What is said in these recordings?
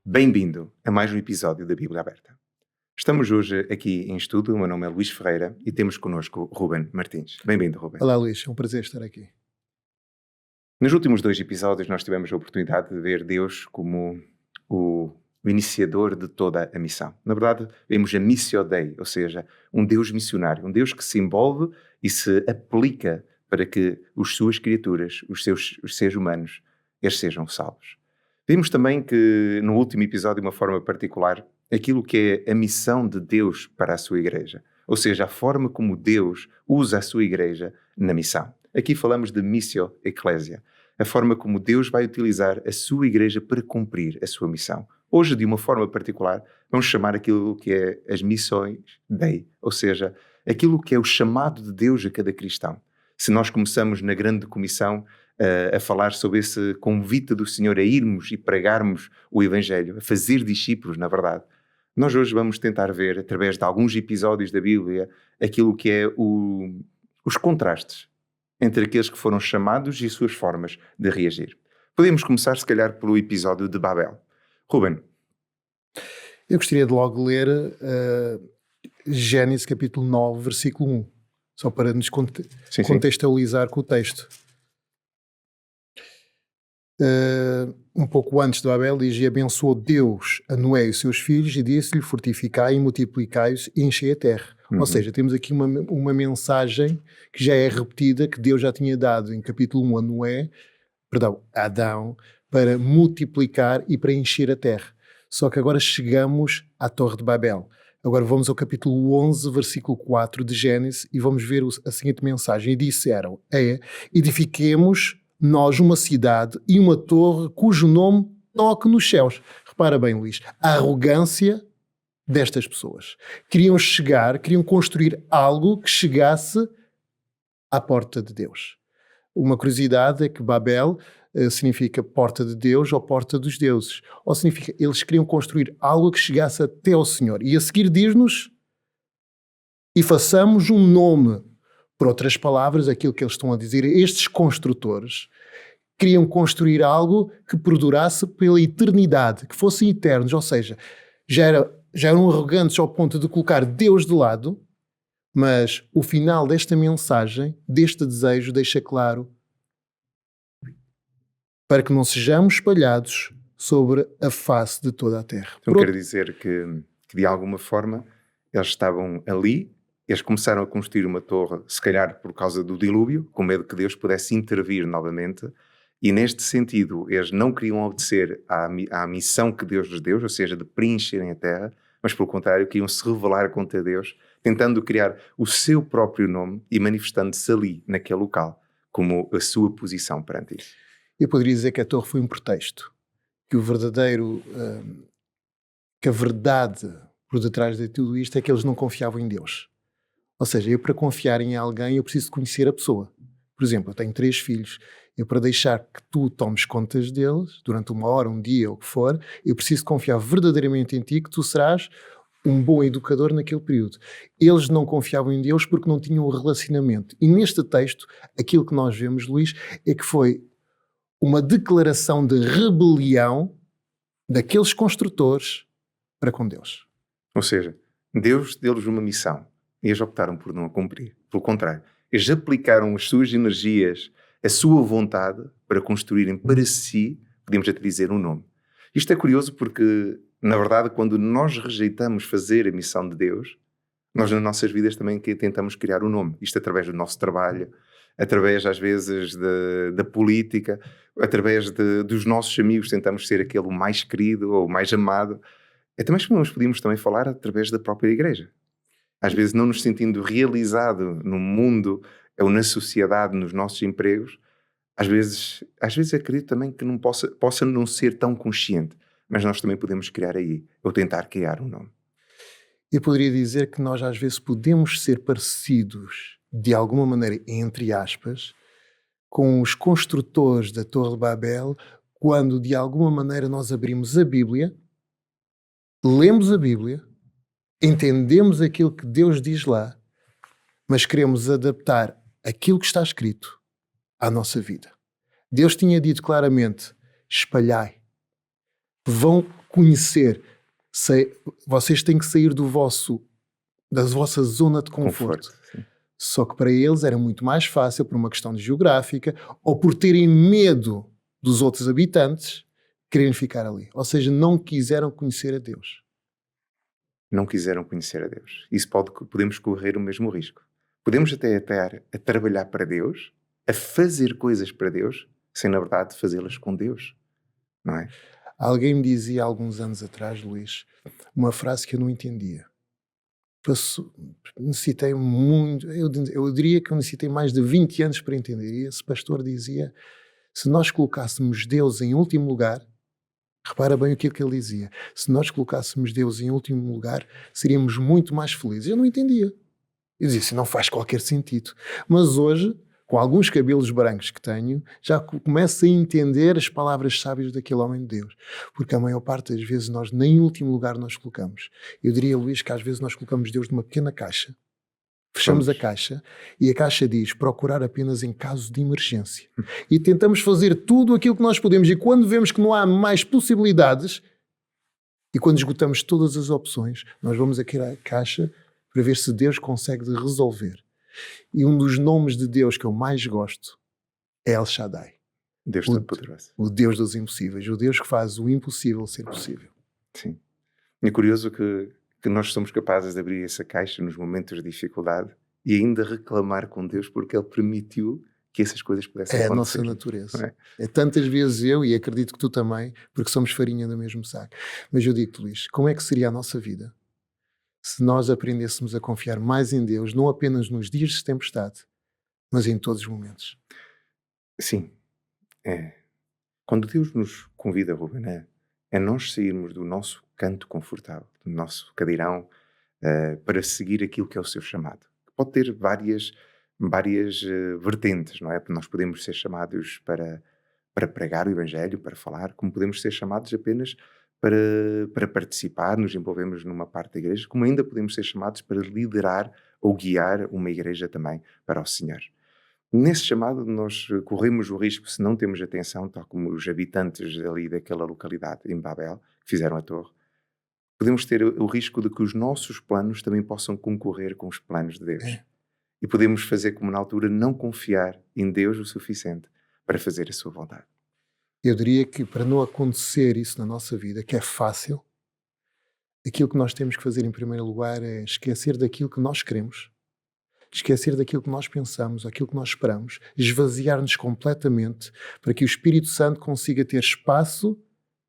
Bem-vindo a mais um episódio da Bíblia Aberta. Estamos hoje aqui em estudo, o meu nome é Luís Ferreira e temos connosco Ruben Martins. Bem-vindo, Ruben. Olá, Luís, é um prazer estar aqui. Nos últimos 2 episódios nós tivemos a oportunidade de ver Deus como o iniciador de toda a missão. Na verdade, vemos a Missio Dei, ou seja, um Deus missionário, um Deus que se envolve e se aplica para que as suas criaturas, os seres humanos, eles sejam salvos. Vimos também que, no último episódio, de uma forma particular, aquilo que é a missão de Deus para a sua igreja. Ou seja, a forma como Deus usa a sua igreja na missão. Aqui falamos de Missio Ecclesia, a forma como Deus vai utilizar a sua igreja para cumprir a sua missão. Hoje, de uma forma particular, vamos chamar aquilo que é as missões Dei, ou seja, aquilo que é o chamado de Deus a cada cristão. Se nós começamos na grande comissão a falar sobre esse convite do Senhor a irmos e pregarmos o Evangelho, a fazer discípulos, na verdade, nós hoje vamos tentar ver, através de alguns episódios da Bíblia, aquilo que é os contrastes entre aqueles que foram chamados e suas formas de reagir. Podemos começar, se calhar, pelo episódio de Babel. Ruben. Eu gostaria de logo ler Gênesis capítulo 9, versículo 1, só para nos contextualizar com o texto. Um pouco antes de Babel diz: e abençoou Deus a Noé e os seus filhos e disse-lhe: fortificai e multiplicai-os e enchei a terra. Ou seja, temos aqui uma mensagem que já é repetida, que Deus já tinha dado em capítulo 1 a Adão, para multiplicar e para encher a terra. Só que agora chegamos à Torre de Babel. Agora vamos ao capítulo 11, versículo 4 de Gênesis e vamos ver a seguinte mensagem. E disseram: edifiquemos nós uma cidade e uma torre cujo nome toque nos céus. Repara bem, Luís, a arrogância destas pessoas. Queriam construir algo que chegasse à porta de Deus. Uma curiosidade é que Babel significa porta de Deus ou porta dos deuses. Ou significa, eles queriam construir algo que chegasse até ao Senhor. E a seguir diz-nos: e façamos um nome. Por outras palavras, aquilo que eles estão a dizer, estes construtores queriam construir algo que perdurasse pela eternidade, que fossem eternos, ou seja, já eram arrogantes ao ponto de colocar Deus de lado, mas o final desta mensagem, deste desejo, deixa claro para que não sejamos espalhados sobre a face de toda a terra. Então quer dizer que de alguma forma eles estavam ali. Eles começaram a construir uma torre, se calhar por causa do dilúvio, com medo que Deus pudesse intervir novamente. E neste sentido, eles não queriam obedecer à missão que Deus lhes deu, ou seja, de preencherem a terra, mas pelo contrário, queriam se rebelar contra Deus, tentando criar o seu próprio nome e manifestando-se ali, naquele local, como a sua posição perante isso. Eu poderia dizer que a torre foi um pretexto, que a verdade por detrás de tudo isto é que eles não confiavam em Deus. Ou seja, eu para confiar em alguém eu preciso conhecer a pessoa. Por exemplo, eu tenho 3 filhos. Eu para deixar que tu tomes contas deles, durante 1 hora, 1 dia, ou o que for, eu preciso confiar verdadeiramente em ti, que tu serás um bom educador naquele período. Eles não confiavam em Deus porque não tinham um relacionamento. E neste texto, aquilo que nós vemos, Luís, é que foi uma declaração de rebelião daqueles construtores para com Deus. Ou seja, Deus deu-lhes uma missão. E eles optaram por não a cumprir. Pelo contrário, eles aplicaram as suas energias, a sua vontade para construírem para si, podemos até dizer, um nome. Isto é curioso porque, na verdade, quando nós rejeitamos fazer a missão de Deus, nós nas nossas vidas também tentamos criar um nome. Isto através do nosso trabalho, através, às vezes, da política, através dos nossos amigos, tentamos ser aquele mais querido ou mais amado. Até mais que nós podíamos também falar através da própria igreja. Às vezes não nos sentindo realizado no mundo ou na sociedade, nos nossos empregos, às vezes acredito também que não possa não ser tão consciente, mas nós também podemos criar aí, ou tentar criar um nome. Eu poderia dizer que nós às vezes podemos ser parecidos, de alguma maneira, entre aspas, com os construtores da Torre de Babel, quando de alguma maneira nós abrimos a Bíblia, lemos a Bíblia, entendemos aquilo que Deus diz lá, mas queremos adaptar aquilo que está escrito à nossa vida. Deus tinha dito claramente: espalhai, vão conhecer. Vocês têm que sair da vossa zona de conforto. Só que para eles era muito mais fácil, por uma questão de geográfica, ou por terem medo dos outros habitantes, quererem ficar ali. Ou seja, não quiseram conhecer a Deus. Não quiseram conhecer a Deus. Isso podemos correr o mesmo risco. Podemos até estar a trabalhar para Deus, a fazer coisas para Deus, sem na verdade fazê-las com Deus. Não é? Alguém me dizia há alguns anos atrás, Luís, uma frase que eu não entendia. Necessitei muito, eu diria que eu necessitei mais de 20 anos para entender. E esse pastor dizia, se nós colocássemos Deus em último lugar, repara bem o que ele dizia, se nós colocássemos Deus em último lugar, seríamos muito mais felizes. Eu não entendia. Eu dizia, isso não faz qualquer sentido. Mas hoje, com alguns cabelos brancos que tenho, já começo a entender as palavras sábias daquele homem de Deus. Porque a maior parte das vezes nós nem em último lugar nós colocamos. Eu diria, Luís, que às vezes nós colocamos Deus numa pequena caixa, fechamos a caixa e a caixa diz procurar apenas em caso de emergência. E tentamos fazer tudo aquilo que nós podemos. E quando vemos que não há mais possibilidades, e quando esgotamos todas as opções, nós vamos aqui à caixa para ver se Deus consegue resolver. E um dos nomes de Deus que eu mais gosto é El Shaddai. Deus Todo-Poderoso. O Deus dos impossíveis. O Deus que faz o impossível ser possível. Sim. É curioso que nós somos capazes de abrir essa caixa nos momentos de dificuldade e ainda reclamar com Deus porque Ele permitiu que essas coisas pudessem acontecer. É a nossa natureza. É tantas vezes eu, e acredito que tu também, porque somos farinha do mesmo saco. Mas eu digo-te, Luís, como é que seria a nossa vida se nós aprendêssemos a confiar mais em Deus, não apenas nos dias de tempestade, mas em todos os momentos? Sim. Quando Deus nos convida, Ruben, é nós sairmos do nosso canto confortável, do nosso cadeirão, para seguir aquilo que é o seu chamado. Pode ter várias vertentes, não é? Nós podemos ser chamados para pregar o Evangelho, para falar, como podemos ser chamados apenas para participar, nos envolvemos numa parte da igreja, como ainda podemos ser chamados para liderar ou guiar uma igreja também para o Senhor. Nesse chamado nós corremos o risco, se não temos atenção, tal como os habitantes ali daquela localidade em Babel, que fizeram a torre, podemos ter o risco de que os nossos planos também possam concorrer com os planos de Deus. E podemos fazer como na altura, não confiar em Deus o suficiente para fazer a sua vontade. Eu diria que para não acontecer isso na nossa vida, que é fácil, aquilo que nós temos que fazer em primeiro lugar é esquecer daquilo que nós queremos, esquecer daquilo que nós pensamos, aquilo que nós esperamos, esvaziar-nos completamente para que o Espírito Santo consiga ter espaço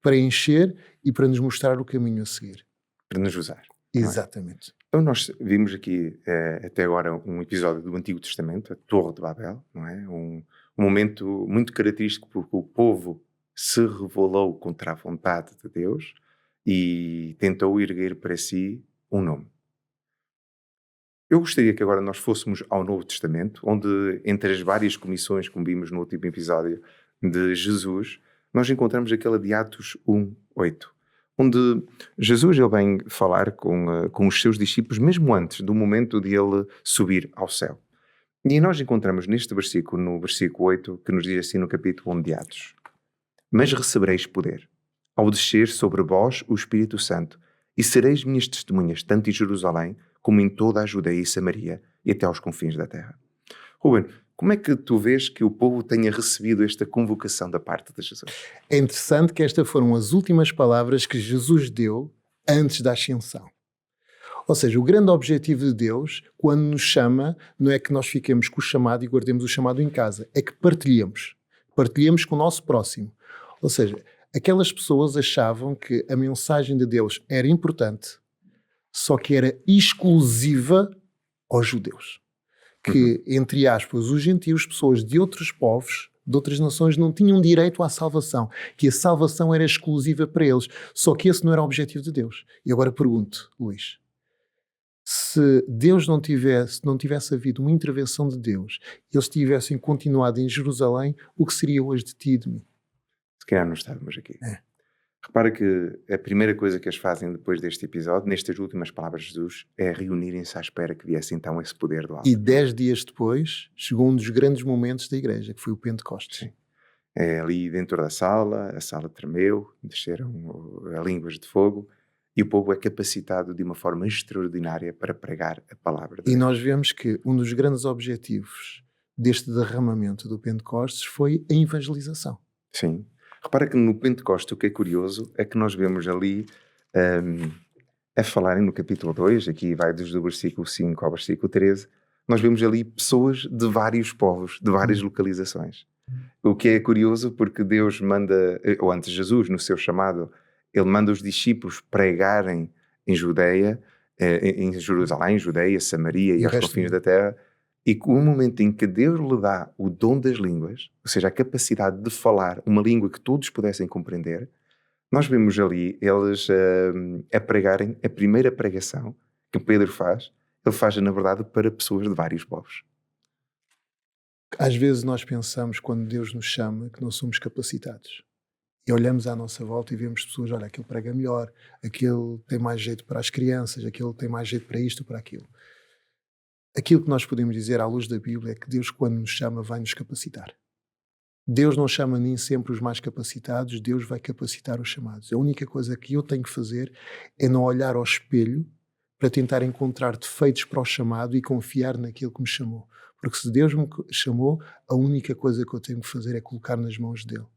para encher e para nos mostrar o caminho a seguir. Para nos usar. Exatamente. Então nós vimos aqui até agora um episódio do Antigo Testamento, a Torre de Babel, não é? Um momento muito característico porque o povo se revolou contra a vontade de Deus e tentou erguer para si um nome. Eu gostaria que agora nós fôssemos ao Novo Testamento, onde entre as várias comissões, como vimos no último episódio de Jesus, nós encontramos aquela de Atos 1:8, onde Jesus ele vem falar com os seus discípulos mesmo antes do momento de ele subir ao céu. E nós encontramos neste versículo, no versículo 8, que nos diz assim no capítulo 1 de Atos: Mas recebereis poder, ao descer sobre vós o Espírito Santo, e sereis minhas testemunhas, tanto em Jerusalém, como em toda a Judeia e Samaria, e até aos confins da terra. Ruben, como é que tu vês que o povo tenha recebido esta convocação da parte de Jesus? É interessante que estas foram as últimas palavras que Jesus deu antes da ascensão. Ou seja, o grande objetivo de Deus, quando nos chama, não é que nós fiquemos com o chamado e guardemos o chamado em casa, é que partilhemos com o nosso próximo. Ou seja, aquelas pessoas achavam que a mensagem de Deus era importante, só que era exclusiva aos judeus. Que, entre aspas, os gentios, pessoas de outros povos, de outras nações, não tinham direito à salvação, que a salvação era exclusiva para eles. Só que esse não era o objetivo de Deus. E agora pergunto, Luís, se Deus não tivesse havido uma intervenção de Deus, e eles tivessem continuado em Jerusalém, o que seria hoje de ti e de mim? Se calhar não estávamos aqui. Repara que a primeira coisa que eles fazem depois deste episódio, nestas últimas palavras de Jesus, é reunirem-se à espera que viesse então esse poder do alto. E 10 dias depois chegou um dos grandes momentos da igreja, que foi o Pentecostes. Sim. ali dentro da sala, a sala tremeu, desceram línguas de fogo, e o povo é capacitado de uma forma extraordinária para pregar a palavra de E Deus. nós vemos que um dos grandes objetivos deste derramamento do Pentecostes foi a evangelização. Sim. Repara que no Pentecostes o que é curioso é que nós vemos ali a falarem no capítulo 2, aqui vai desde o versículo 5 ao versículo 13, nós vemos ali pessoas de vários povos, de várias localizações. O que é curioso porque Deus manda, ou antes Jesus, no seu chamado, ele manda os discípulos pregarem em Judeia, em Jerusalém, Judeia, Samaria E e o aos resto confins do da terra, e com o momento em que Deus lhe dá o dom das línguas, ou seja, a capacidade de falar uma língua que todos pudessem compreender, nós vemos ali eles a pregarem a primeira pregação que Pedro faz, ele faz na verdade para pessoas de vários povos. Às vezes nós pensamos, quando Deus nos chama, que não somos capacitados. E olhamos à nossa volta e vemos pessoas, olha, aquele prega melhor, aquele tem mais jeito para as crianças, aquele tem mais jeito para isto ou para aquilo. Aquilo que nós podemos dizer à luz da Bíblia é que Deus, quando nos chama, vai nos capacitar. Deus não chama nem sempre os mais capacitados, Deus vai capacitar os chamados. A única coisa que eu tenho que fazer é não olhar ao espelho para tentar encontrar defeitos para o chamado e confiar naquilo que me chamou. Porque se Deus me chamou, a única coisa que eu tenho que fazer é colocar nas mãos dele.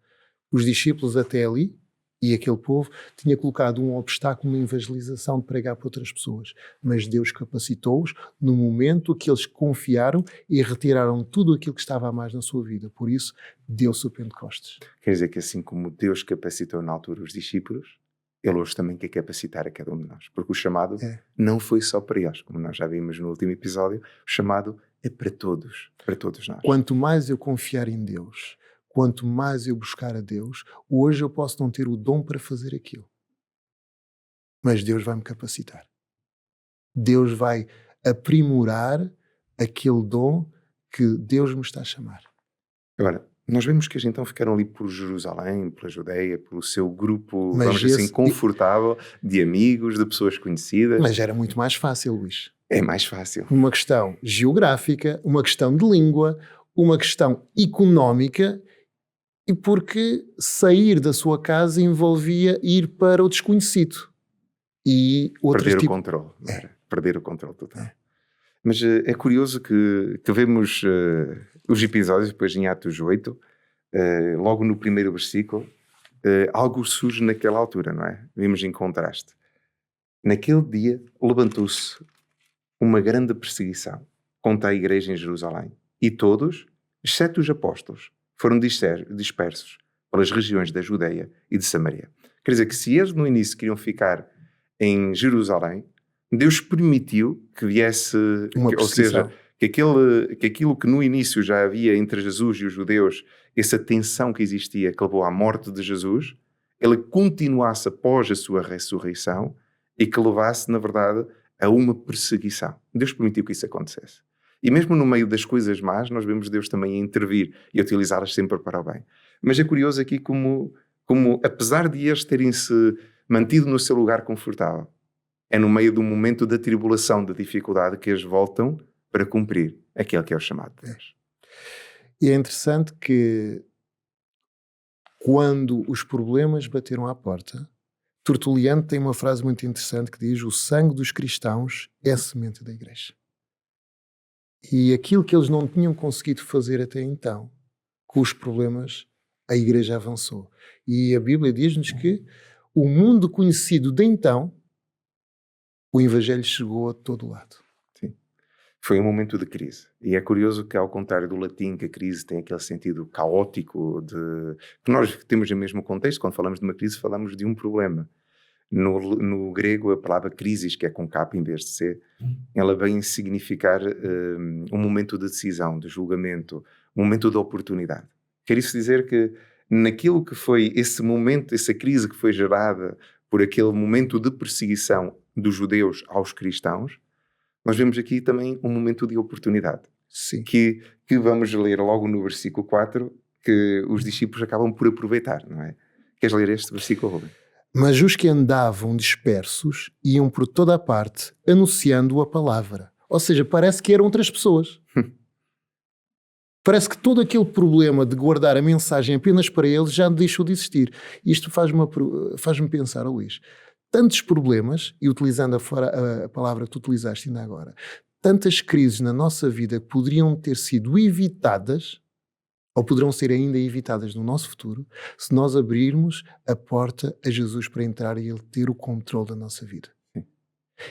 Os discípulos até ali, e aquele povo, tinha colocado um obstáculo na evangelização de pregar para outras pessoas. Mas Deus capacitou-os no momento que eles confiaram e retiraram tudo aquilo que estava a mais na sua vida. Por isso, deu-se o Pentecostes. Quer dizer que assim como Deus capacitou na altura os discípulos, Ele hoje também quer capacitar a cada um de nós. Porque o chamado não foi só para eles, como nós já vimos no último episódio, o chamado é para todos nós. Quanto mais eu confiar em Deus, quanto mais eu buscar a Deus, hoje eu posso não ter o dom para fazer aquilo. Mas Deus vai me capacitar. Deus vai aprimorar aquele dom que Deus me está a chamar. Agora, nós vemos que eles então ficaram ali por Jerusalém, pela Judeia, pelo seu grupo, Mas vamos dizer assim, confortável, de amigos, de pessoas conhecidas. Mas era muito mais fácil, Luís. É mais fácil. Uma questão geográfica, uma questão de língua, uma questão económica, e porque sair da sua casa envolvia ir para o desconhecido. E Perder o controle. Perder o controle total. Mas é curioso que vemos os episódios, depois em Atos 8, logo no primeiro versículo, algo surge naquela altura, não é? Vimos em contraste. Naquele dia levantou-se uma grande perseguição contra a igreja em Jerusalém. E todos, exceto os apóstolos, foram dispersos pelas regiões da Judeia e de Samaria. Quer dizer que se eles no início queriam ficar em Jerusalém, Deus permitiu que viesse, ou seja, que aquilo que no início já havia entre Jesus e os judeus, essa tensão que existia, que levou à morte de Jesus, ele continuasse após a sua ressurreição e que levasse, na verdade, a uma perseguição. Deus permitiu que isso acontecesse. E mesmo no meio das coisas más, nós vemos Deus também a intervir e a utilizá-las sempre para o bem. Mas é curioso aqui como apesar de eles terem-se mantido no seu lugar confortável, é no meio de um momento de tribulação, de dificuldade, que eles voltam para cumprir aquele que é o chamado de Deus. E é interessante que quando os problemas bateram à porta, Tertuliano tem uma frase muito interessante que diz: o sangue dos cristãos é a semente da igreja. E aquilo que eles não tinham conseguido fazer até então, com os problemas, a igreja avançou. E a Bíblia diz-nos que o mundo conhecido de então, o evangelho chegou a todo lado. Sim. Foi um momento de crise. E é curioso que, ao contrário do latim, que a crise tem aquele sentido caótico, que nós temos o mesmo contexto, quando falamos de uma crise, falamos de um problema. No grego, a palavra crisis, que é com capa em vez de C, ela vem significar um momento de decisão, de julgamento, um momento de oportunidade. Quer isso dizer que naquilo que foi esse momento, essa crise que foi gerada por aquele momento de perseguição dos judeus aos cristãos, nós vemos aqui também um momento de oportunidade. Sim. Que vamos ler logo no versículo 4, que os discípulos acabam por aproveitar, não é? Queres ler este versículo, Rubem? Mas os que andavam dispersos iam por toda a parte anunciando a palavra. Ou seja, parece que eram outras pessoas. Parece que todo aquele problema de guardar a mensagem apenas para eles já deixou de existir. Isto faz-me pensar, Luís, tantos problemas, e utilizando a palavra que tu utilizaste ainda agora, tantas crises na nossa vida que poderiam ter sido evitadas, ou poderão ser ainda evitadas no nosso futuro, se nós abrirmos a porta a Jesus para entrar e Ele ter o controle da nossa vida.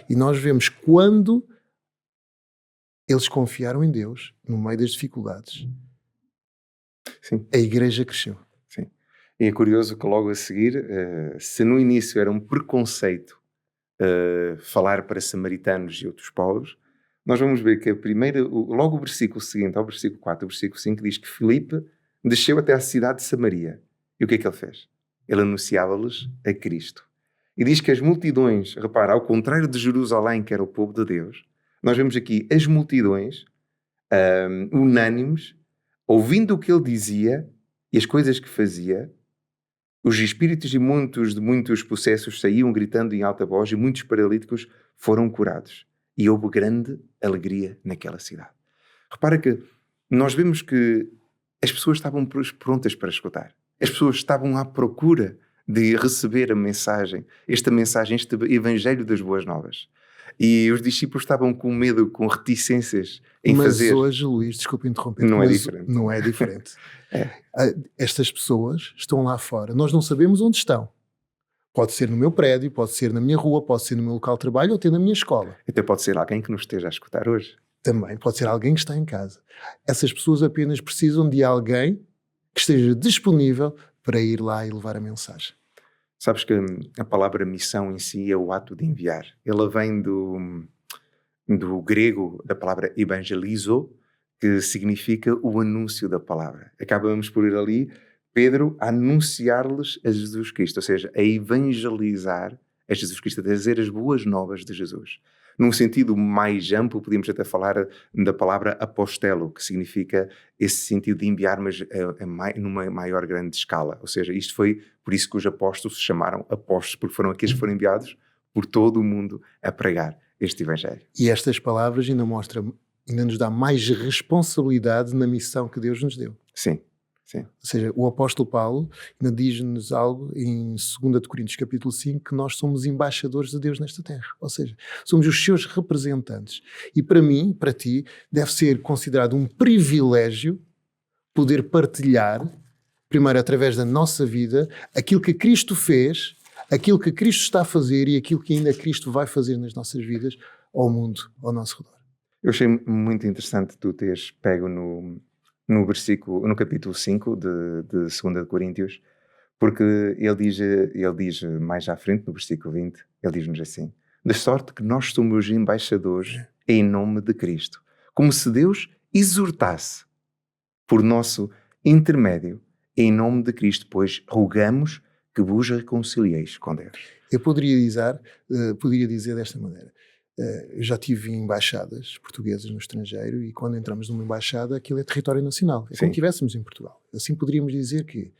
E nós vemos quando eles confiaram em Deus, no meio das dificuldades, Sim. a igreja cresceu. Sim. E é curioso que logo a seguir, se no início era um preconceito falar para samaritanos e outros povos, nós vamos ver que logo o versículo seguinte, ao versículo 4, o versículo 5, diz que Filipe desceu até à cidade de Samaria. E o que é que ele fez? Ele anunciava-lhes a Cristo. E diz que as multidões, repara, ao contrário de Jerusalém, que era o povo de Deus, nós vemos aqui as multidões unânimes, ouvindo o que ele dizia e as coisas que fazia. Os espíritos de muitos possessos saíam gritando em alta voz e muitos paralíticos foram curados. E houve grande alegria naquela cidade. Repara que nós vemos que as pessoas estavam prontas para escutar. As pessoas estavam à procura de receber a mensagem, este evangelho das boas novas. E os discípulos estavam com medo, com reticências em fazer. Mas hoje, Luís, desculpa interromper, não é diferente. Não é diferente. Estas pessoas estão lá fora. Nós não sabemos onde estão. Pode ser no meu prédio, pode ser na minha rua, pode ser no meu local de trabalho ou até na minha escola. Até pode ser alguém que nos esteja a escutar hoje. Também pode ser alguém que está em casa. Essas pessoas apenas precisam de alguém que esteja disponível para ir lá e levar a mensagem. Sabes que a palavra missão em si é o ato de enviar. Ela vem do grego da palavra evangelizo, que significa o anúncio da palavra. Acabamos por ir ali, Pedro, a anunciar-lhes a Jesus Cristo, ou seja, a evangelizar a Jesus Cristo, a trazer as boas novas de Jesus. Num sentido mais amplo, podíamos até falar da palavra apostelo, que significa esse sentido de enviar, mas numa maior grande escala. Ou seja, isto foi por isso que os apóstolos se chamaram apóstolos, porque foram aqueles que foram enviados por todo o mundo a pregar este evangelho. E estas palavras ainda nos dá mais responsabilidade na missão que Deus nos deu. Sim. Sim. Ou seja, o apóstolo Paulo ainda diz-nos algo em 2 Coríntios capítulo 5, que nós somos embaixadores de Deus nesta terra. Ou seja, somos os seus representantes. E para mim, para ti, deve ser considerado um privilégio poder partilhar, primeiro através da nossa vida, aquilo que Cristo fez, aquilo que Cristo está a fazer e aquilo que ainda Cristo vai fazer nas nossas vidas ao mundo, ao nosso redor. Eu achei muito interessante tu teres pego no capítulo 5 de 2 Coríntios, porque ele diz mais à frente, no versículo 20, ele diz-nos assim: de sorte que nós somos embaixadores em nome de Cristo, como se Deus exortasse por nosso intermédio em nome de Cristo, pois rogamos que vos reconcilieis com Deus. Eu poderia dizer desta maneira. Eu já tive embaixadas portuguesas no estrangeiro e quando entramos numa embaixada, aquilo é território nacional. É como se estivéssemos em Portugal. Assim poderíamos dizer que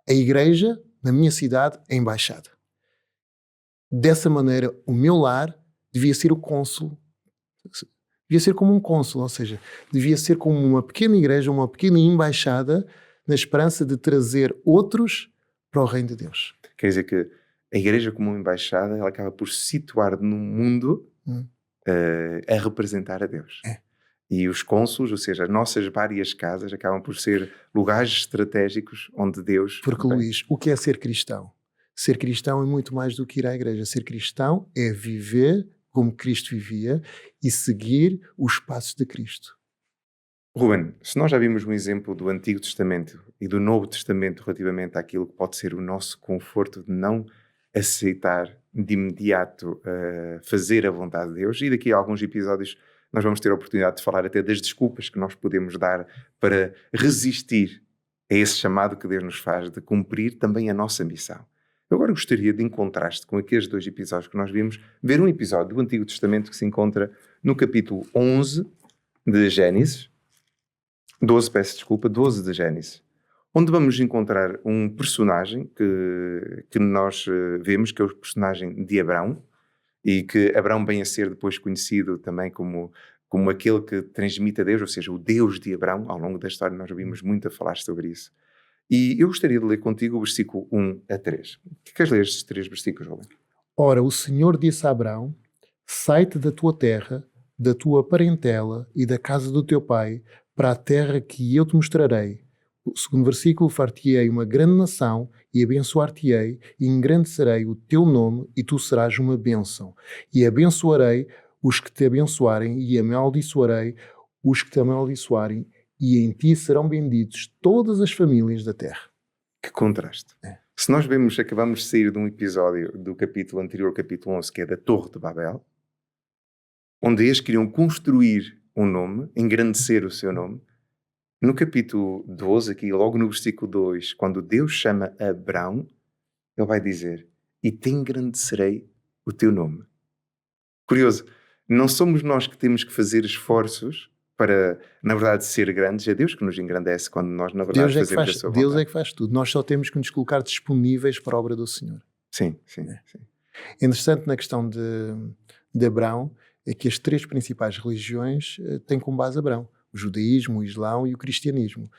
a igreja, na minha cidade, é embaixada. Dessa maneira, o meu lar devia ser o cônsul. Devia ser como um cônsul, ou seja, devia ser como uma pequena igreja, uma pequena embaixada, na esperança de trazer outros para o reino de Deus. Quer dizer que a igreja como uma embaixada, ela acaba por se situar no mundo a representar a Deus. E os cônsules, ou seja, as nossas várias casas, acabam por ser lugares estratégicos onde Deus... Porque, Luís, o que é ser cristão? Ser cristão é muito mais do que ir à igreja. Ser cristão é viver como Cristo vivia e seguir os passos de Cristo. Ruben, se nós já vimos um exemplo do Antigo Testamento e do Novo Testamento relativamente àquilo que pode ser o nosso conforto de não aceitar de imediato fazer a vontade de Deus, e daqui a alguns episódios nós vamos ter a oportunidade de falar até das desculpas que nós podemos dar para resistir a esse chamado que Deus nos faz de cumprir também a nossa missão. Eu agora gostaria de, em contraste com aqueles 2 episódios que nós vimos, ver um episódio do Antigo Testamento que se encontra no capítulo 11 de Gênesis, 12 de Gênesis, onde vamos encontrar um personagem que nós vemos, que é o personagem de Abrão, e que Abrão vem a ser depois conhecido também como como aquele que transmite a Deus, ou seja, o Deus de Abraão. Ao longo da história nós ouvimos muito a falar sobre isso. E eu gostaria de ler contigo o versículo 1 a 3. Queres ler estes 3 versículos, Robin? Ora, o Senhor disse a Abraão: sai-te da tua terra, da tua parentela e da casa do teu pai, para a terra que eu te mostrarei. O segundo versículo: far-te-ei uma grande nação e abençoar-te-ei, e engrandecerei o teu nome, e tu serás uma bênção. E abençoarei os que te abençoarem, e amaldiçoarei os que te amaldiçoarem, e em ti serão benditos todas as famílias da terra. Que contraste. Se nós vemos, acabamos de sair de um episódio do capítulo anterior, capítulo 11, que é da Torre de Babel, onde eles queriam construir um nome, engrandecer o seu nome. No capítulo 12, aqui logo no versículo 2, quando Deus chama Abrão, ele vai dizer: e te engrandecerei o teu nome. Curioso, não somos nós que temos que fazer esforços para, na verdade, ser grandes. É Deus que nos engrandece quando nós, na verdade, fazemos a sua vontade. Deus é que faz tudo. Nós só temos que nos colocar disponíveis para a obra do Senhor. Sim. Interessante na questão de Abrão é que as 3 principais religiões têm como base Abrão: o judaísmo, o islão e o cristianismo.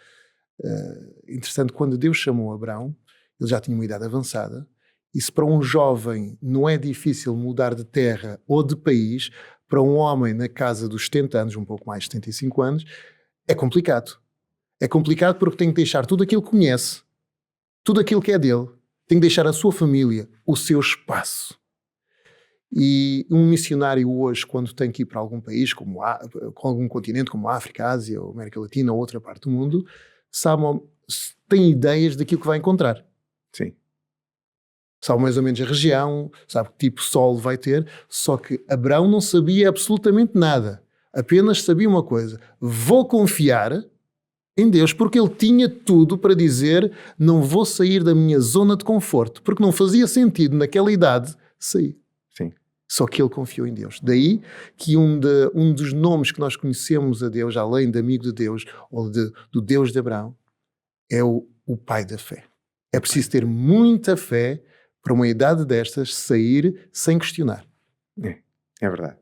Interessante, quando Deus chamou Abrão, ele já tinha uma idade avançada, e se para um jovem não é difícil mudar de terra ou de país, para um homem na casa dos 70 anos, um pouco mais de 75 anos, é complicado. É complicado porque tem que deixar tudo aquilo que conhece, tudo aquilo que é dele, tem que deixar a sua família, o seu espaço. E um missionário hoje, quando tem que ir para algum país, com algum continente, como a África, a Ásia, ou América Latina, ou outra parte do mundo, tem ideias daquilo que vai encontrar. Sim. Sabe mais ou menos a região, sabe que tipo de solo vai ter, só que Abrão não sabia absolutamente nada. Apenas sabia uma coisa: vou confiar em Deus, porque ele tinha tudo para dizer: não vou sair da minha zona de conforto, porque não fazia sentido naquela idade sair. Sim. Só que ele confiou em Deus. Daí que um dos nomes que nós conhecemos a Deus, além de amigo de Deus, ou do Deus de Abraão, é o pai da fé. É preciso ter muita fé para uma idade destas sair sem questionar. É verdade.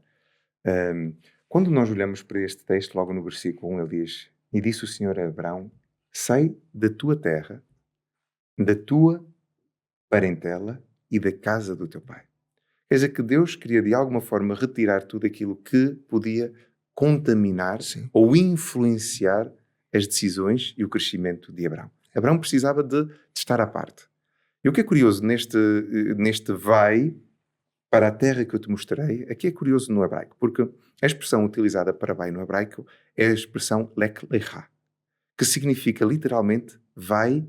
Quando nós olhamos para este texto, logo no versículo 1, ele diz: e disse o Senhor a Abrão: sai da tua terra, da tua parentela e da casa do teu pai. Quer dizer que Deus queria de alguma forma retirar tudo aquilo que podia contaminar ou influenciar as decisões e o crescimento de Abrão. Abrão precisava de estar à parte. E o que é curioso neste vai para a terra que eu te mostrarei, aqui é curioso no hebraico, porque a expressão utilizada para vai no hebraico é a expressão lech lecha, que significa literalmente vai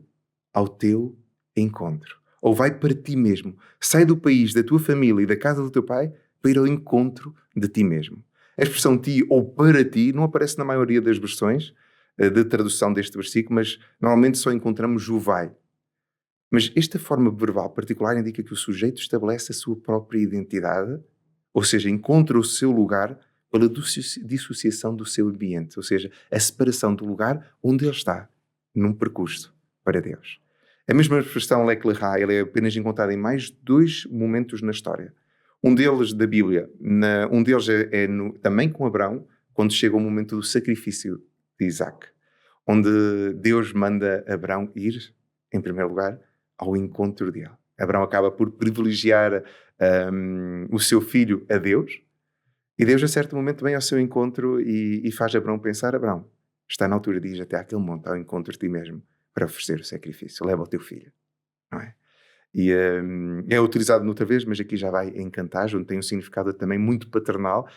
ao teu encontro, ou vai para ti mesmo. Sai do país, da tua família e da casa do teu pai para ir ao encontro de ti mesmo. A expressão ti ou para ti não aparece na maioria das versões de tradução deste versículo, mas normalmente só encontramos o vai. Mas esta forma verbal particular indica que o sujeito estabelece a sua própria identidade, ou seja, encontra o seu lugar pela dissociação do seu ambiente, ou seja, a separação do lugar onde ele está, num percurso para Deus. A mesma expressão lech lecha, ela é apenas encontrada em mais 2 momentos na história. Um deles da Bíblia, um deles também com Abrão, quando chega o momento do sacrifício de Isaac, onde Deus manda Abrão ir, em primeiro lugar, ao encontro dele. Abrão acaba por privilegiar o seu filho a Deus, e Deus a certo momento vem ao seu encontro e faz Abrão pensar: Abrão, está na altura de ir até aquele monte ao encontro de ti mesmo para oferecer o sacrifício, leva o teu filho, não é? E é utilizado noutra vez, mas aqui já vai em Cantares, onde tem um significado também muito paternal,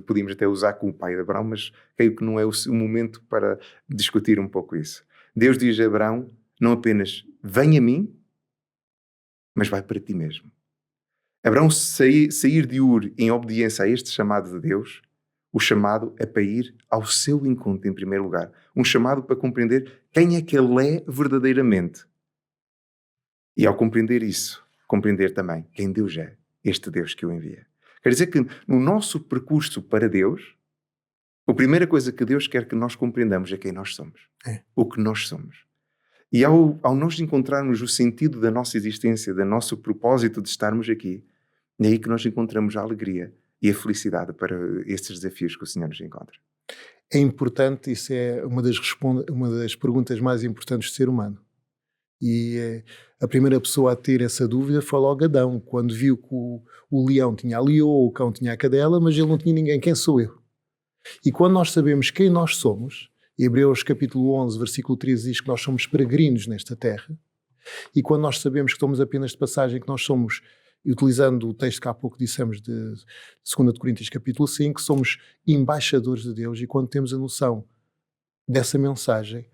podíamos até usar com o pai de Abrão, mas creio que não é o momento para discutir um pouco isso. Deus diz a Abrão não apenas vem a mim, mas vai para ti mesmo. Abrão sair de Ur em obediência a este chamado de Deus, o chamado é para ir ao seu encontro em primeiro lugar. Um chamado para compreender quem é que ele é verdadeiramente. E ao compreender isso, compreender também quem Deus é, este Deus que o envia. Quer dizer que no nosso percurso para Deus, a primeira coisa que Deus quer que nós compreendamos é quem nós somos. O que nós somos. E ao nós encontrarmos o sentido da nossa existência, do nosso propósito de estarmos aqui, é aí que nós encontramos a alegria, e a felicidade para esses desafios que o Senhor nos encontra. É importante, isso é uma das perguntas mais importantes do ser humano. E a primeira pessoa a ter essa dúvida foi logo Adão, quando viu que o leão tinha a leoa, o cão tinha a cadela, mas ele não tinha ninguém. Quem sou eu? E quando nós sabemos quem nós somos, Hebreus capítulo 11, versículo 13 diz que nós somos peregrinos nesta terra, e quando nós sabemos que estamos apenas de passagem, que nós somos, utilizando o texto que há pouco dissemos de 2 de Coríntios capítulo 5, somos embaixadores de Deus, e quando temos a noção dessa mensagem,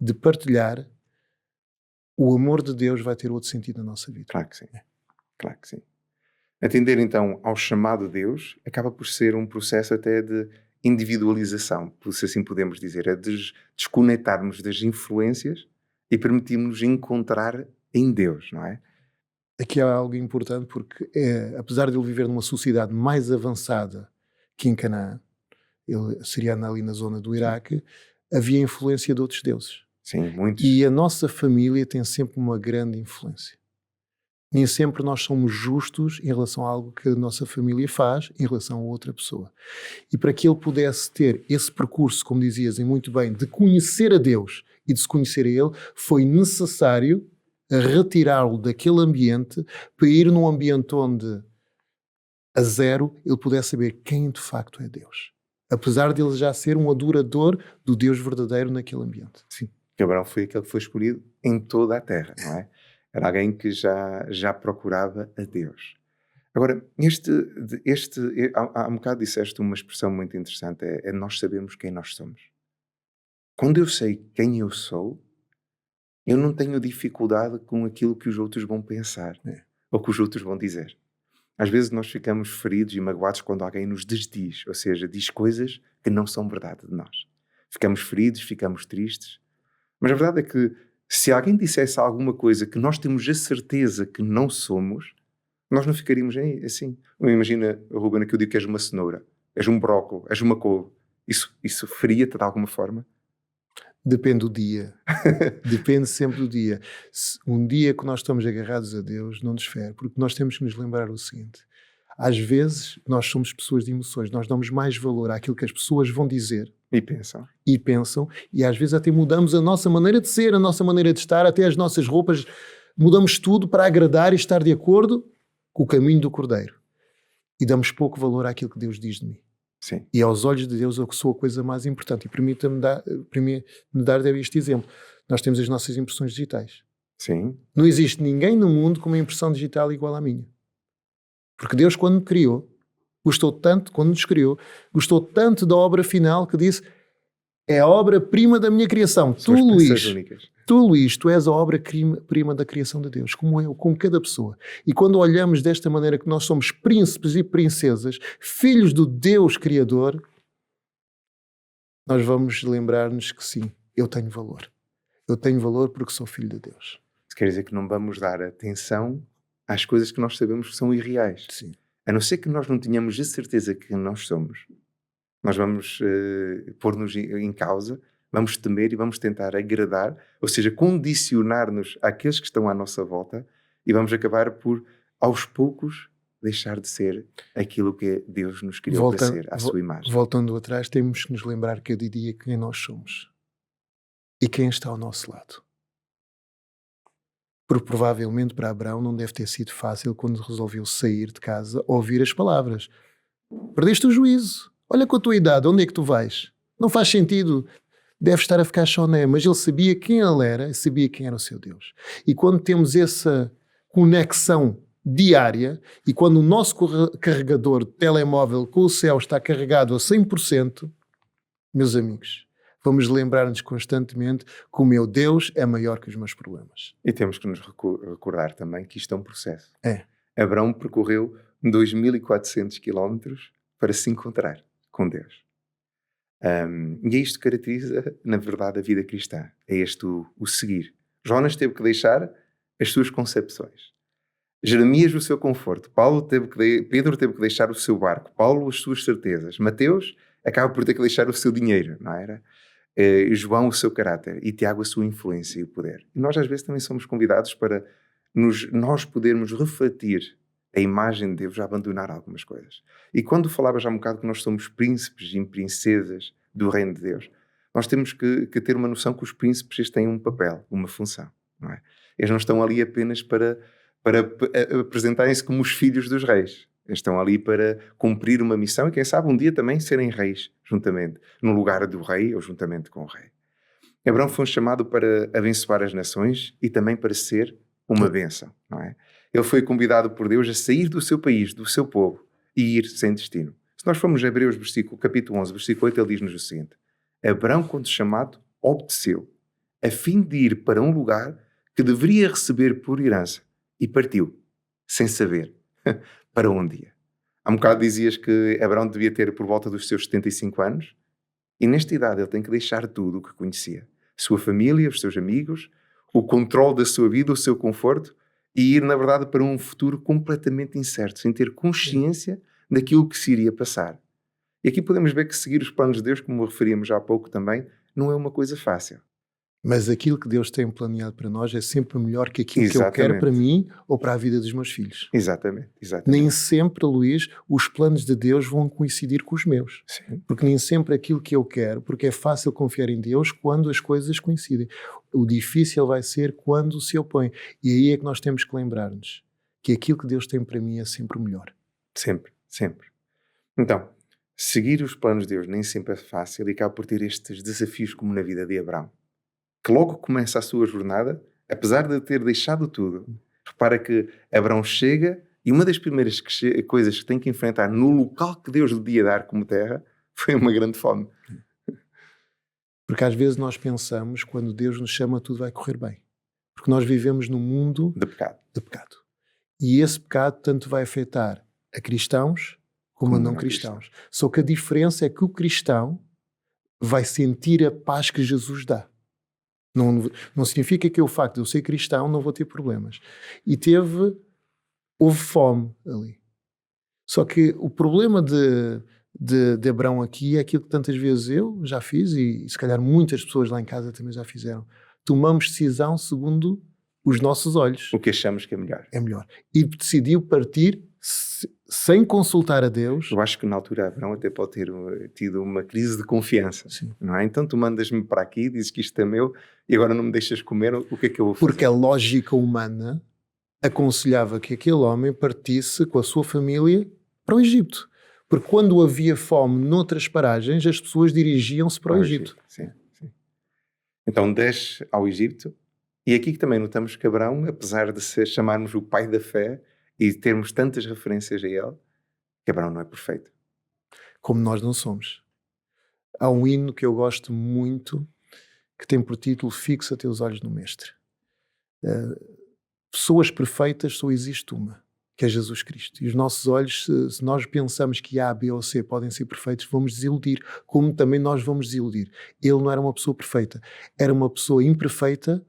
de partilhar, o amor de Deus vai ter outro sentido na nossa vida. Claro que sim. Claro que sim. Atender então ao chamado de Deus acaba por ser um processo até de individualização, se assim podemos dizer, é desconectarmos das influências e permitirmos encontrar em Deus, não é? Aqui há algo importante, porque apesar de ele viver numa sociedade mais avançada que em Canaã, ele seria ali na zona do Iraque, havia influência de outros deuses. Sim, muitos. E a nossa família tem sempre uma grande influência. Nem sempre nós somos justos em relação a algo que a nossa família faz em relação a outra pessoa. E para que ele pudesse ter esse percurso, como dizias, e muito bem, de conhecer a Deus e de se conhecer a Ele, foi necessário retirá-lo daquele ambiente para ir num ambiente onde, a zero, ele pudesse saber quem de facto é Deus. Apesar de ele já ser um adorador do Deus verdadeiro naquele ambiente. Sim. Que Abraão foi aquele que foi escolhido em toda a terra, não é? Era alguém que já procurava a Deus. Agora, há um bocado disseste uma expressão muito interessante, é nós sabemos quem nós somos. Quando eu sei quem eu sou, eu não tenho dificuldade com aquilo que os outros vão pensar, né? Ou que os outros vão dizer. Às vezes nós ficamos feridos e magoados quando alguém nos desdiz, ou seja, diz coisas que não são verdade de nós. Ficamos feridos, ficamos tristes. Mas a verdade é que se alguém dissesse alguma coisa que nós temos a certeza que não somos, nós não ficaríamos assim. Imagina, Ruben, que eu digo que és uma cenoura, és um brócolis, és uma couve. Isso feria-te de alguma forma? Depende do dia. Depende sempre do dia. Um dia que nós estamos agarrados a Deus não nos fere, porque nós temos que nos lembrar o seguinte. Às vezes, nós somos pessoas de emoções, nós damos mais valor àquilo que as pessoas vão dizer. E pensam, e às vezes até mudamos a nossa maneira de ser, a nossa maneira de estar, até as nossas roupas, mudamos tudo para agradar e estar de acordo com o caminho do Cordeiro. E damos pouco valor àquilo que Deus diz de mim. Sim. E aos olhos de Deus eu sou a coisa mais importante. E permita-me dar este exemplo. Nós temos as nossas impressões digitais. Sim. Não existe ninguém no mundo com uma impressão digital igual à minha. Porque Deus, quando me criou, quando nos criou, gostou tanto da obra final que disse: é a obra-prima da minha criação. Tu, Luís, tu és a obra-prima da criação de Deus, como eu, como cada pessoa. E quando olhamos desta maneira que nós somos príncipes e princesas, filhos do Deus Criador, nós vamos lembrar-nos que sim, eu tenho valor. Eu tenho valor porque sou filho de Deus. Isso quer dizer que não vamos dar atenção às coisas que nós sabemos que são irreais. Sim. A não ser que nós não tenhamos a certeza que nós somos. Nós vamos pôr-nos em causa, vamos temer e vamos tentar agradar, ou seja, condicionar-nos àqueles que estão à nossa volta e vamos acabar por, aos poucos, deixar de ser aquilo que Deus nos criou para ser, à sua imagem. Voltando atrás, temos que nos lembrar cada dia quem nós somos e quem está ao nosso lado. Porque provavelmente para Abraão não deve ter sido fácil quando resolveu sair de casa ouvir as palavras. Perdeste o juízo. Olha com a tua idade, onde é que tu vais? Não faz sentido. Deve estar a ficar choné. Mas ele sabia quem ele era e sabia quem era o seu Deus. E quando temos essa conexão diária e quando o nosso carregador de telemóvel com o céu está carregado a 100%, meus amigos, vamos lembrar-nos constantemente que o meu Deus é maior que os meus problemas. E temos que nos recordar também que isto é um processo. É. Abraão percorreu 2.400 quilómetros para se encontrar com Deus. E é isto que caracteriza, na verdade, a vida cristã. É este o seguir. Jonas teve que deixar as suas concepções. Jeremias o seu conforto. Pedro teve que deixar o seu barco. Paulo as suas certezas. Mateus acaba por ter que deixar o seu dinheiro, não era? João o seu caráter. E Tiago a sua influência e o poder. E nós às vezes também somos convidados para nós podermos refletir a imagem de Deus a abandonar algumas coisas. E quando falavas há um bocado que nós somos príncipes e princesas do reino de Deus, nós temos que ter uma noção que os príncipes eles têm um papel, uma função, não é? Eles não estão ali apenas para apresentarem-se como os filhos dos reis. Eles estão ali para cumprir uma missão e quem sabe um dia também serem reis juntamente, no lugar do rei ou juntamente com o rei. Abraão foi chamado para abençoar as nações e também para ser uma bênção, não é? Ele foi convidado por Deus a sair do seu país, do seu povo e ir sem destino. Se nós formos a Hebreus capítulo 11, versículo 8, ele diz-nos o seguinte: Abraão, quando chamado, obedeceu, a fim de ir para um lugar que deveria receber por herança, e partiu, sem saber para onde ia. Há um bocado dizias que Abraão devia ter por volta dos seus 75 anos, e nesta idade ele tem que deixar tudo o que conhecia. Sua família, os seus amigos, o controle da sua vida, o seu conforto, e ir, na verdade, para um futuro completamente incerto, sem ter consciência daquilo que se iria passar. E aqui podemos ver que seguir os planos de Deus, como referíamos há pouco também, não é uma coisa fácil. Mas aquilo que Deus tem planeado para nós é sempre melhor que aquilo Exatamente. que eu quero para mim ou para a vida dos meus filhos. Exatamente. Nem sempre, Luís, os planos de Deus vão coincidir com os meus. Sim. Porque nem sempre aquilo que eu quero, porque é fácil confiar em Deus quando as coisas coincidem. O difícil vai ser quando se opõe. E aí é que nós temos que lembrar-nos que aquilo que Deus tem para mim é sempre o melhor. Sempre. Então, seguir os planos de Deus nem sempre é fácil e acaba por ter estes desafios como na vida de Abraão, que logo começa a sua jornada, apesar de ter deixado tudo. Repara que Abraão chega e uma das primeiras coisas que tem que enfrentar no local que Deus lhe ia dar como terra foi uma grande fome. Porque às vezes nós pensamos, quando Deus nos chama, tudo vai correr bem. Porque nós vivemos num mundo De pecado. E esse pecado tanto vai afetar a cristãos como a não cristãos. Só que a diferença é que o cristão vai sentir a paz que Jesus dá. Não significa que o facto de eu ser cristão não vou ter problemas. E houve fome ali. Só que o problema de Abraão aqui é aquilo que tantas vezes eu já fiz e se calhar muitas pessoas lá em casa também já fizeram. Tomamos decisão segundo os nossos olhos. O que achamos que é melhor. É melhor. E decidiu partir sem consultar a Deus. Eu acho que na altura Abraão até pode ter tido uma crise de confiança. Sim. Não é? Então tu mandas-me para aqui, dizes que isto é meu e agora não me deixas comer, o que é que eu vou fazer? Porque a lógica humana aconselhava que aquele homem partisse com a sua família para o Egito. Porque quando havia fome noutras paragens, as pessoas dirigiam-se para o Egito. Sim. Então desce ao Egito e aqui que também notamos que Abraão, apesar de chamarmos o pai da fé e termos tantas referências a ele, que Abraão não é perfeito. Como nós não somos. Há um hino que eu gosto muito que tem por título Fixa teus olhos no Mestre. Pessoas perfeitas só existe uma, que é Jesus Cristo. E os nossos olhos, se nós pensamos que A, B ou C podem ser perfeitos, vamos desiludir, como também nós vamos desiludir. Ele não era uma pessoa perfeita, era uma pessoa imperfeita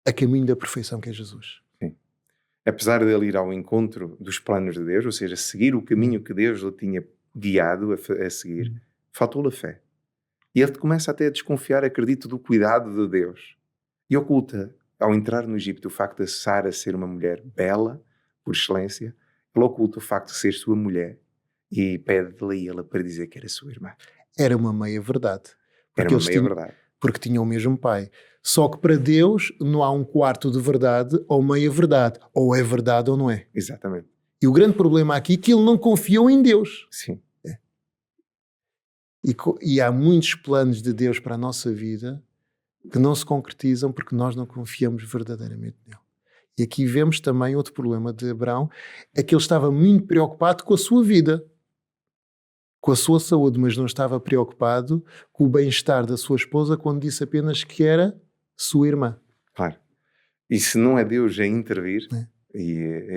a caminho da perfeição, que é Jesus. Sim. Apesar de ele ir ao encontro dos planos de Deus, ou seja, seguir o caminho que Deus lhe tinha guiado a seguir, faltou-lhe a fé. E ele começa até a desconfiar, acredito, do cuidado de Deus. E oculta, ao entrar no Egito, o facto de Sara ser uma mulher bela, por excelência, ele oculta o facto de ser sua mulher e pede-lhe a ela para dizer que era sua irmã. Era uma meia-verdade. Era uma meia-verdade. Porque tinham o mesmo pai. Só que para Deus não há um quarto de verdade ou meia-verdade. Ou é verdade ou não é. Exatamente. E o grande problema aqui é que ele não confiou em Deus. Sim. E há muitos planos de Deus para a nossa vida que não se concretizam porque nós não confiamos verdadeiramente nele. E aqui vemos também outro problema de Abraão, é que ele estava muito preocupado com a sua vida, com a sua saúde, mas não estava preocupado com o bem-estar da sua esposa quando disse apenas que era sua irmã. Claro. E se não é Deus a intervir,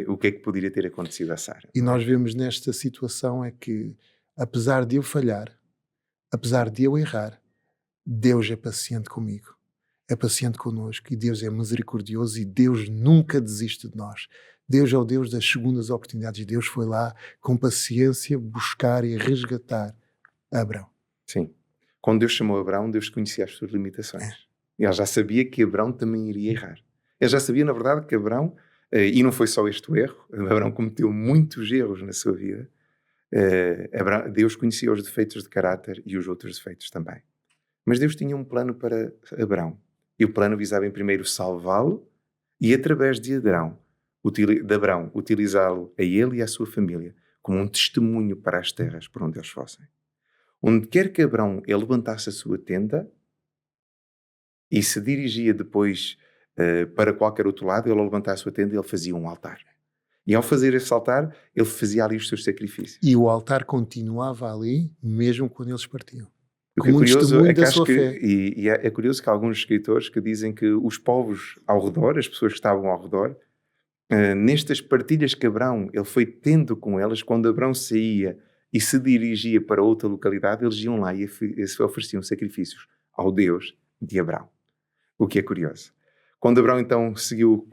o que é que poderia ter acontecido a Sara? E nós vemos nesta situação é que, apesar de eu falhar, apesar de eu errar, Deus é paciente comigo, é paciente connosco e Deus é misericordioso e Deus nunca desiste de nós. Deus é o Deus das segundas oportunidades. Deus foi lá com paciência buscar e resgatar Abraão. Sim. Quando Deus chamou Abraão, Deus conhecia as suas limitações. E ele já sabia que Abraão também iria errar. Ele já sabia, na verdade, que Abraão E não foi só este o erro. Abraão cometeu muitos erros na sua vida. Deus conhecia os defeitos de caráter e os outros defeitos também. Mas Deus tinha um plano para Abraão. E o plano visava em primeiro salvá-lo e através de Abraão, utilizá-lo a ele e à sua família como um testemunho para as terras por onde eles fossem. Onde quer que Abraão ele levantasse a sua tenda e se dirigia depois para qualquer outro lado, ele ao levantar a sua tenda, ele fazia um altar. E ao fazer esse altar, ele fazia ali os seus sacrifícios. E o altar continuava ali, mesmo quando eles partiam. O que é curioso é que acho que, e é curioso que há alguns escritores que dizem que os povos ao redor, as pessoas que estavam ao redor, nestas partilhas que Abraão ele foi tendo com elas, quando Abraão saía e se dirigia para outra localidade, eles iam lá e ofereciam sacrifícios ao Deus de Abraão. O que é curioso. Quando Abraão então seguiu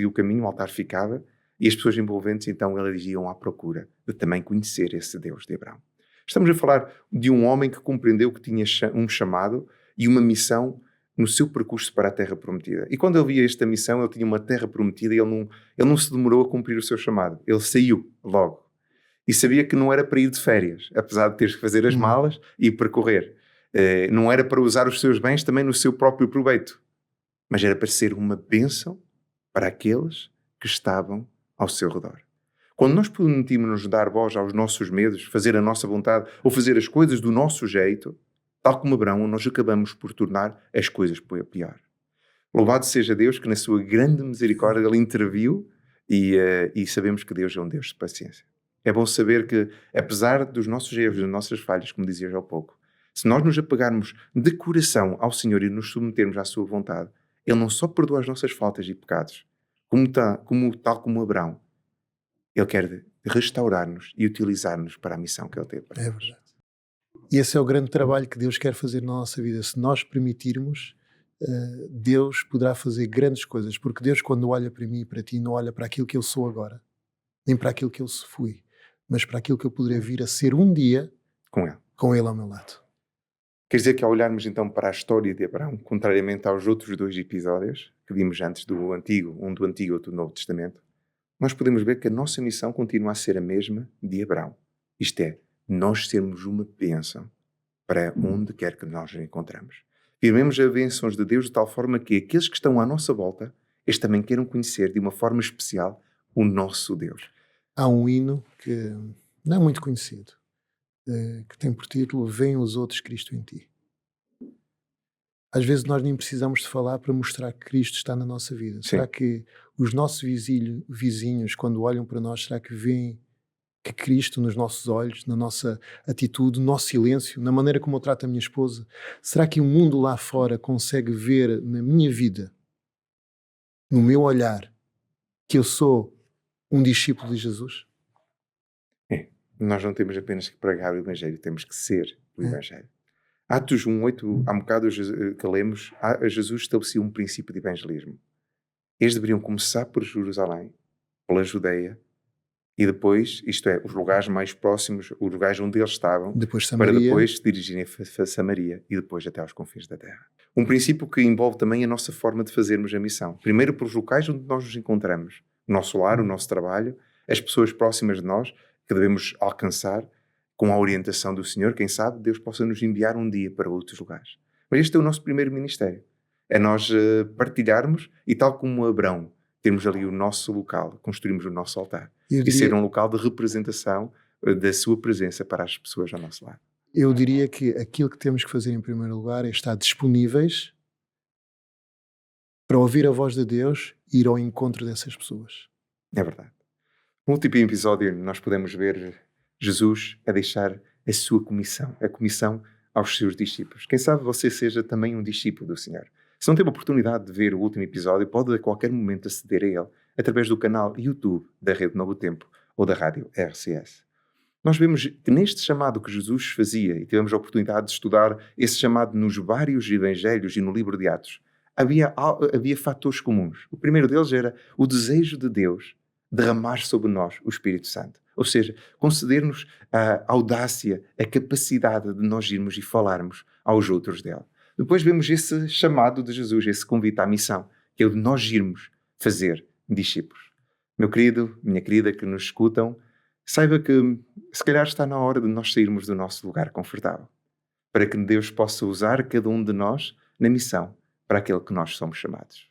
o caminho, o altar ficava, e as pessoas envolventes então elas iam à procura de também conhecer esse Deus de Abraão. Estamos a falar de um homem que compreendeu que tinha um chamado e uma missão no seu percurso para a Terra Prometida. E quando ele via esta missão, ele tinha uma Terra Prometida e ele não se demorou a cumprir o seu chamado. Ele saiu logo. E sabia que não era para ir de férias, apesar de ter que fazer as malas e percorrer. Não era para usar os seus bens também no seu próprio proveito, mas era para ser uma bênção para aqueles que estavam ao seu redor. Quando nós permitimos-nos dar voz aos nossos medos, fazer a nossa vontade ou fazer as coisas do nosso jeito, tal como Abraão, nós acabamos por tornar as coisas pior. Louvado seja Deus que na sua grande misericórdia Ele interviu e sabemos que Deus é um Deus de paciência. É bom saber que, apesar dos nossos erros, das nossas falhas, como dizias há pouco, se nós nos apegarmos de coração ao Senhor e nos submetermos à sua vontade, Ele não só perdoa as nossas faltas e pecados, tal como Abraão, Ele quer restaurar-nos e utilizar-nos para a missão que Ele teve. É verdade. E esse é o grande trabalho que Deus quer fazer na nossa vida. Se nós permitirmos, Deus poderá fazer grandes coisas. Porque Deus, quando olha para mim e para ti, não olha para aquilo que eu sou agora, nem para aquilo que eu fui, mas para aquilo que eu poderia vir a ser um dia com Ele ao meu lado. Quer dizer que ao olharmos então para a história de Abraão, contrariamente aos outros 2 episódios que vimos antes um do Antigo e outro do Novo Testamento, nós podemos ver que a nossa missão continua a ser a mesma de Abraão. Isto é, nós sermos uma bênção para onde quer que nós nos encontramos. Vivemos as bênçãos de Deus de tal forma que aqueles que estão à nossa volta, eles também queiram conhecer de uma forma especial o nosso Deus. Há um hino que não é muito conhecido, que tem por título Vêm os outros, Cristo em ti. Às vezes nós nem precisamos de falar para mostrar que Cristo está na nossa vida. Sim. Será que os nossos vizinhos, quando olham para nós, será que veem que Cristo nos nossos olhos, na nossa atitude, no nosso silêncio, na maneira como eu trato a minha esposa? Será que o mundo lá fora consegue ver na minha vida, no meu olhar, que eu sou um discípulo de Jesus? Nós não temos apenas que pregar o Evangelho, temos que ser o Evangelho. Atos 1:8, há um bocado que lemos, Jesus estabelecia um princípio de evangelismo. Eles deveriam começar por Jerusalém, pela Judeia, e depois, isto é, os lugares mais próximos, os lugares onde eles estavam, para depois se dirigirem a Samaria e depois até aos confins da terra. Um princípio que envolve também a nossa forma de fazermos a missão. Primeiro pelos locais onde nós nos encontramos, o nosso lar, o nosso trabalho, as pessoas próximas de nós, que devemos alcançar com a orientação do Senhor. Quem sabe Deus possa nos enviar um dia para outros lugares. Mas este é o nosso primeiro ministério. É nós partilharmos e, tal como Abraão, termos ali o nosso local, construirmos o nosso altar. E ser um local de representação da sua presença para as pessoas ao nosso lado. Eu diria que aquilo que temos que fazer em primeiro lugar é estar disponíveis para ouvir a voz de Deus e ir ao encontro dessas pessoas. É verdade. No último episódio nós podemos ver Jesus a deixar a sua comissão, a comissão aos seus discípulos. Quem sabe você seja também um discípulo do Senhor. Se não teve a oportunidade de ver o último episódio, pode a qualquer momento aceder a ele através do canal YouTube da Rede Novo Tempo ou da Rádio RCS. Nós vemos que neste chamado que Jesus fazia, e tivemos a oportunidade de estudar esse chamado nos vários evangelhos e no livro de Atos, havia fatores comuns. O primeiro deles era o desejo de Deus derramar sobre nós o Espírito Santo. Ou seja, conceder-nos a audácia, a capacidade de nós irmos e falarmos aos outros dele. Depois vemos esse chamado de Jesus, esse convite à missão, que é o de nós irmos fazer discípulos. Meu querido, minha querida que nos escutam, saiba que se calhar está na hora de nós sairmos do nosso lugar confortável, para que Deus possa usar cada um de nós na missão para aquele que nós somos chamados.